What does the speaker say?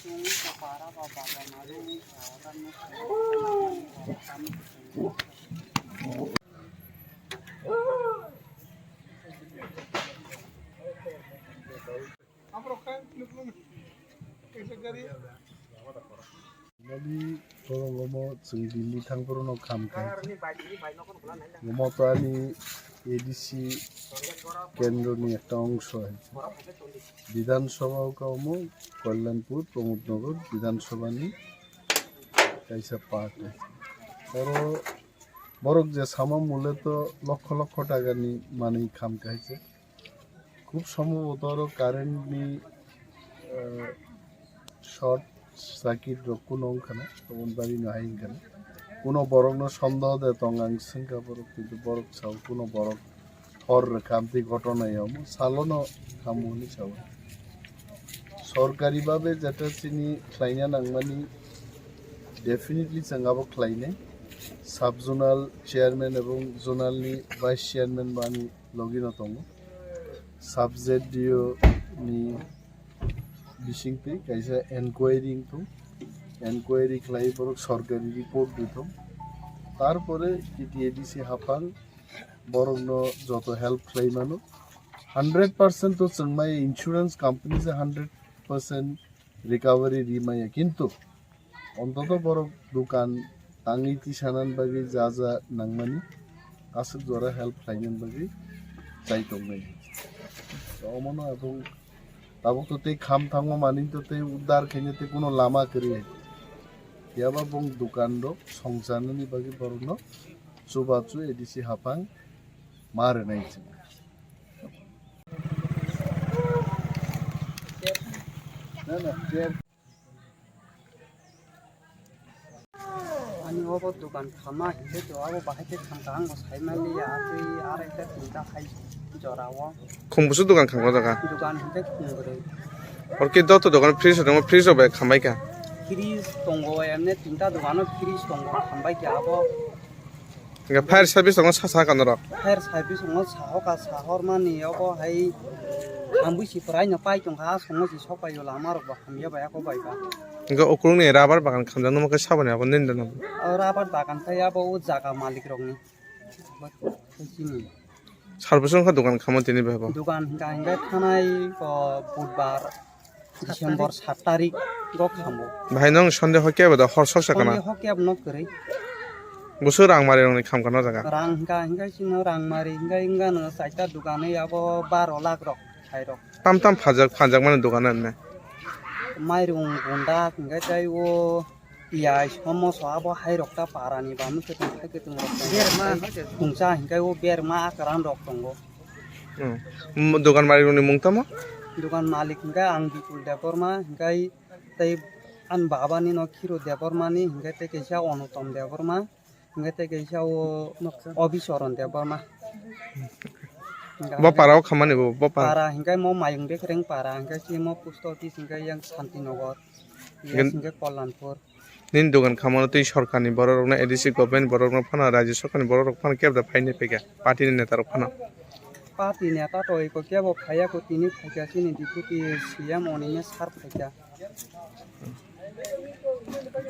जों दिल्ली थांफोराव खामखाय गमत आनि एडिसि केन्द्रनि একটা অংশ বিধানসভাও কামো কল্যাণপুর প্রমোদনগর বিধানসভানি কাইসা পার্ট বড় বড় যে সামা মূলে তো লক্ষ লক্ষ টাকানি মানি খামখাইছে খুব সম্ভবত আরো কারেন্টনি শর্ট সার্কিট কোনো অংখানে তখন বাড়ি নাই এখানে কোনো বরং সন্দেহ দেয় তঙ্গাং সংখ্যা বড় কিন্তু বড় ছাও কোনো বড় হর খামতি ঘটনায় সালনো খামনি ছাও সরকারিভাবে যেটা চিনি খ্লাইনা নাংমানি ডেফিনেটলি চাঙ্গাবো খ্লাইনে সাব জোনাল চেয়ারম্যান এবং জোনালনি ভাইস চেয়ারম্যান বানি লগিনো দङ সাবজেক্ট ডিও नि बिसिंपे कायसा एनक्वायरिंग तो एनक्वायरि खालाय बरक सरकारि रिपोर्ट दिथों तारपरे एडिसि हाफां बरकनो जत हेल्प खालायमानो 100% तो जोंमाय इन्सुरेंस कंपनी से 100% रिकवरी रिमाय किन्तु अंतत बरक दुकान तांगि तिसानान बागै जा जा नांगमानि गासै जरा हेल्प खालायनान बागै जायतोंनाय अमनो এবং তাবো তো তে খাম থামো মানি তো তে উদ্ধার খেনে তে কোনো লামা করি ইয়াবা বং দোকান দ সংসারনি বাকি বরন সুবাচু এডিসি হাফাং মারে নাইছে না না ani obo dukan khama hite to abo bahite khamkang bo saimali ya tui are ta tinta khai jorawo khumbusu dukan khangwa jaga dukan hite khumbre और के दो तो दुकान फ्रीज दङ फ्रीज हो खामबाय का फ्रीज दंगो एमने tinta dukano फ्रीज दंगो khambai ki abo गा फायर सर्भिस दङ सासा कानर fire service ngo saho ka sahor mani obo hai ambu si prai na pai chong ha songo si sopai yo lamar ba khamya ba ko bai ba गा ओकुरनि rubber बागान खामजानो मके साबने अब निन्दन rabar bagan ta abo u jaga malik rogni sini service का दुकान खामो तिनि बेहबो दुकान गांगा थानाय को बुधवार डिसेम्बर 7 तारिख गो खामो भाइ नं सन्देह के बदा हरसक सकाना सन्देह के अब न करे बुसु रां मारे नंनि खाम काना जागा रां गांगा सिनो रां मारि गांगा न साइटा दुकान अब 12 लाख रक खाइ रक ताम ताम फाजक माने दुकान ने माइरं गुंडा गांगा जाय ओ पियाज समोसा अब हाइ रकटा पारानि बामु के थाइ के तुम बेरमा खुंसा हिंगाय ओ बेरमा आकारान रक दंगो दुकान मारि नंनि मुंगतामा दुकान मालिक हिंगाय आं बिपुल देबरमा हिंगाय तै आन बाबानि न खिरो देबरमानि हिंगाय तै कैसा अनुतम देबरमा हिंगाय तै कैसा ओ अबिसरन देबरमा बपाराव खामानि पारा हिंगाय म मायुं बेख्रें पारा हिंगाय सि म पोस्ट अफिस हिंगाय yang शान्तिनगर हिंगाय कल्याणपुर निन दुकान खामानो तै सरकारनि बररकना एडिसि गभर्नमेन्ट बररकना फाना राज्य सरकारनि बररक फाना केबदा फाइने पेगा पार्टीनि नेतारक फाना पार्टी नेता तो एको केबो खाया को तिनि फाइका सिनि डिपुटी सीएम अनिमेश सार फाइका